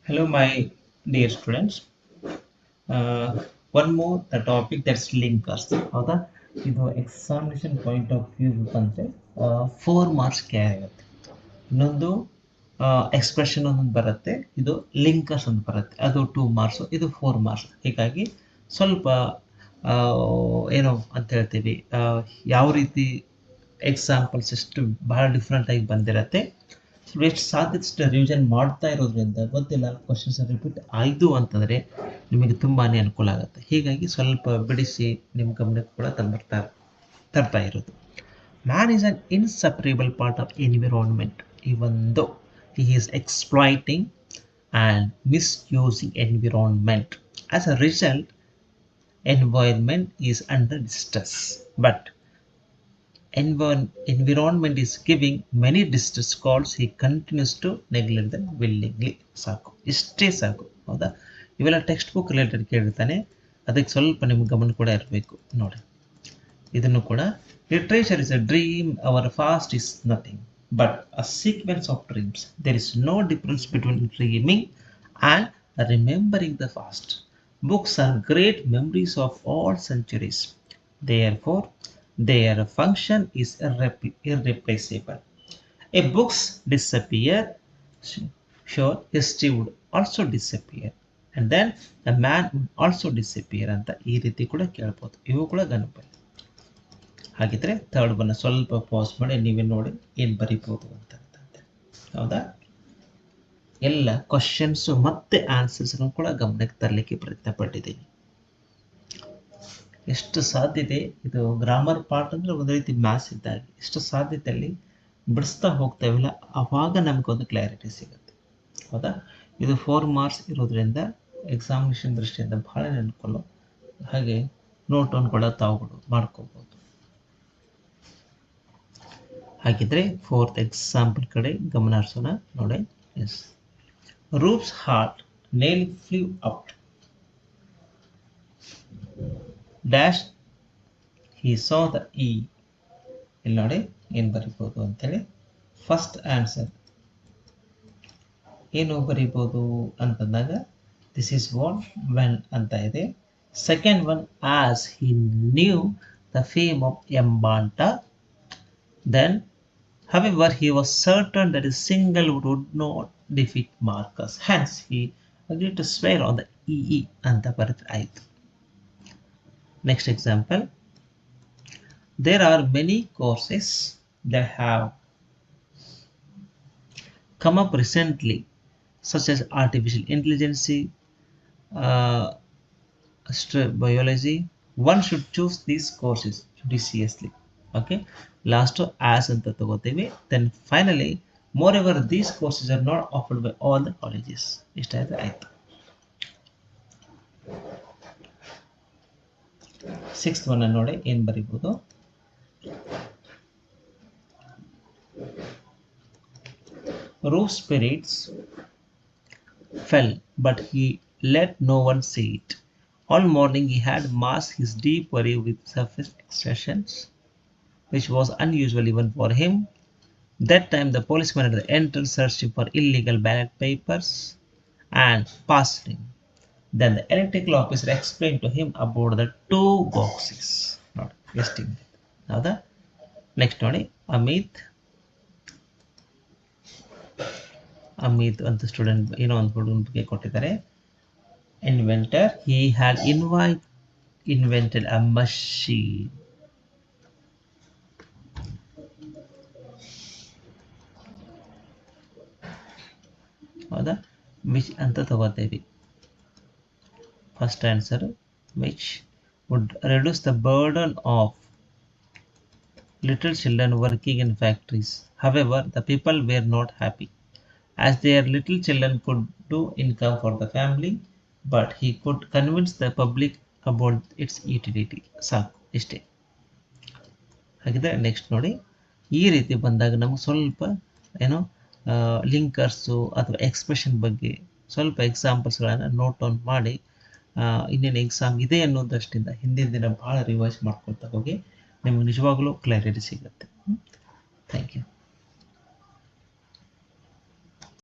Hello, my dear students. One more the topic that's linkers. ಹೌದಾ ಇದು examination point of view ಬಂದರೆ 4 marks carry ಆಗುತ್ತೆ. ಇನ್ನೊಂದು expression ಒಂದೊಂದು ಬರುತ್ತೆ, ಇದು ಲಿಂಕರ್ಸ್ ಒಂದು ಬರುತ್ತೆ, ಅದು 2 ಮಾರ್ಕ್ಸ್, ಇದು 4 ಮಾರ್ಕ್ಸ್. ಹೀಗಾಗಿ ಸ್ವಲ್ಪ ಏನು ಅಂತ ಹೇಳ್ತೀವಿ, ಯಾವ ರೀತಿ ಎಕ್ಸಾಂಪಲ್ಸ್ ಎಷ್ಟು ಬಹಳ ಡಿಫ್ರೆಂಟಾಗಿ ಬಂದಿರತ್ತೆ. ಎಷ್ಟು ಸಾಧ್ಯಷ್ಟು ರಿವಿಷನ್ ಮಾಡ್ತಾ ಇರೋದ್ರಿಂದ ಗೊತ್ತಿಲ್ಲ ಕ್ವಶನ್ಸ್ ರಿಪೀಟ್ ಆಯಿತು ಅಂತಂದರೆ ನಿಮಗೆ ತುಂಬಾ ಅನುಕೂಲ ಆಗುತ್ತೆ. ಹೀಗಾಗಿ ಸ್ವಲ್ಪ ಬಿಡಿಸಿ ನಿಮ್ಮ ಗಮನಕ್ಕೆ ಕೂಡ ತರ್ತಾ ಇರೋದು. Man is an inseparable part of environment even though he is exploiting and misusing environment. As a result, environment is under distress. But environment is giving many distress calls. He continues to neglect them willingly. ಸಾಕು, ಇಷ್ಟೇ ಸಾಕು. ಹೌದಾ, ಇವೆಲ್ಲ text book related ಕೇಳಿರ್ತಾನೆ, ಅದಕ್ಕೆ ಸ್ವಲ್ಪ ನಿಮ್ಮ ಗಮನ ಕೂಡ ಇರಬೇಕು. ನೋಡಿ, ಇದನ್ನು ಕೂಡ literature is a dream, our past is nothing but a sequence of dreams. There is no difference between dreaming and remembering the past. Books are great memories of all centuries. Therefore, their function is irreplaceable. If books disappear, sure, history would also disappear. And then the man would also disappear ಅಂತ ಈ ರೀತಿ ಕೂಡ ಕೇಳ್ಬೋದು. ಇವು ಕೂಡ ಗಣಪತಿ. ಹಾಗಿದ್ರೆ third one ಸ್ವಲ್ಪ pass ಮಾಡಿ ನೀವೇ ನೋಡಿ ಏನು ಬರೀಬೋದು ಅಂತ. ಹೌದಾ, ಎಲ್ಲ ಕ್ವಶನ್ಸು ಮತ್ತೆ ಆನ್ಸರ್ಸ್ಗಳನ್ನು ಕೂಡ ಗಮನಕ್ಕೆ ತರಲಿಕ್ಕೆ ಪ್ರಯತ್ನ ಪಟ್ಟಿದ್ದೀನಿ. ಎಷ್ಟು ಸಾಧ್ಯತೆ, ಇದು ಗ್ರಾಮರ್ ಪಾರ್ಟ್ ಅಂದರೆ ಒಂದು ರೀತಿ ಮ್ಯಾಥ್ಸ್ ಇದ್ದಾಗ ಎಷ್ಟು ಸಾಧ್ಯತೆಯಲ್ಲಿ ಬಿಡಿಸ್ತಾ ಹೋಗ್ತೇವಲ್ಲ, ಆವಾಗ ನಮಗೊಂದು ಕ್ಲಾರಿಟಿ ಸಿಗುತ್ತೆ. ಹೌದಾ, ಇದು 4 ಮಾರ್ಕ್ಸ್ ಇರೋದ್ರಿಂದ ಎಕ್ಸಾಮಿನೇಷನ್ ದೃಷ್ಟಿಯಿಂದ ಬಹಳ ಅನುಕೂಲ. ಹಾಗೆ ನೋಟನ್ನು ಕೂಡ ತಾವುಗಳು ಮಾಡ್ಕೋಬೋದು. ಹಾಗಿದ್ರೆ ಫೋರ್ತ್ ಎಕ್ಸಾಂಪಲ್ ಕಡೆ ಗಮನ ಹರಿಸೋಣ. ನೋಡಿ, yes, ropes heart nail flew out dash he saw the e. ಇಲ್ಲಿ ನೋಡಿ ಏನು ಬರಿಬೋದು ಅಂತೇಳಿ. ಫಸ್ಟ್ ಆನ್ಸರ್ ಏನು ಬರಿಬೋದು ಅಂತಂದಾಗ ದಿಸ್ ಈಸ್ ವಾಟ್ ವೆನ್ ಅಂತ ಇದೆ. Second one, as he knew the fame of ಎಂಬಾಂಟ. Then, however, he was certain that a single would not defeat Marcus. Hence, he agreed to swear on the EE anta baridraytu. Next example. There are many courses that have come up recently, such as artificial intelligence, biology. One should choose these courses judiciously. Okay, last as anta ತಗೋತೀವಿ. Then finally, moreover, these courses are not offered by all the colleges. ಇಷ್ಟಾದ್ರೆ ಆಯ್ತು. Sixth one ನೋಡಿ ಏನು ಬರೀಬೋದು. Roof spirits fell, but he let no one see it. All morning he had masked his deep worry with surface expressions, which was unusual even for him. That time the policeman at the entrance searched him for illegal ballot papers and passed him. Then the electrical officer explained to him about the 2 boxes. Not guessing. Now the next ನೋಡಿ, ಅಮಿತ್ ಅಂತ student ಏನೋ ಒಂದು ಹುಡುಗನ ಬಗ್ಗೆ ಕೊಟ್ಟಿದ್ದಾರೆ. Inventor, he had invented a machine. ಹೌದಾ, which ಅಂತ ತಗೋತೇವೆ. First answer, which would reduce the burden of little children working in factories. However, the people were not happy, as their little children could do income for the family, but he could convince the public about its utility. ಸಾಕು, ಇಷ್ಟೇ. ಹಾಗಿದ್ರೆ next ನೋಡಿ, ಈ ರೀತಿ ಬಂದಾಗ ನಮಗೆ ಸ್ವಲ್ಪ ಏನೋ ಲಿಂಕರ್ಸು ಅಥವಾ ಎಕ್ಸ್ಪ್ರೆಷನ್ ಬಗ್ಗೆ ಸ್ವಲ್ಪ ಎಕ್ಸಾಂಪಲ್ಸ್ಗಳನ್ನು ನೋಟ್ ಡೌನ್ ಮಾಡಿ ಇನ್ನೇನು ಎಕ್ಸಾಮ್ ಇದೆ ಅನ್ನೋ ದೃಷ್ಟಿಯಿಂದ ಹಿಂದಿನ ದಿನ ಭಾಳ ರಿವೈಸ್ ಮಾಡ್ಕೊಳ್ತಾ ಹೋಗಿ ನಿಮಗೆ ನಿಜವಾಗ್ಲೂ ಕ್ಲಾರಿಟಿ ಸಿಗುತ್ತೆ. Thank you.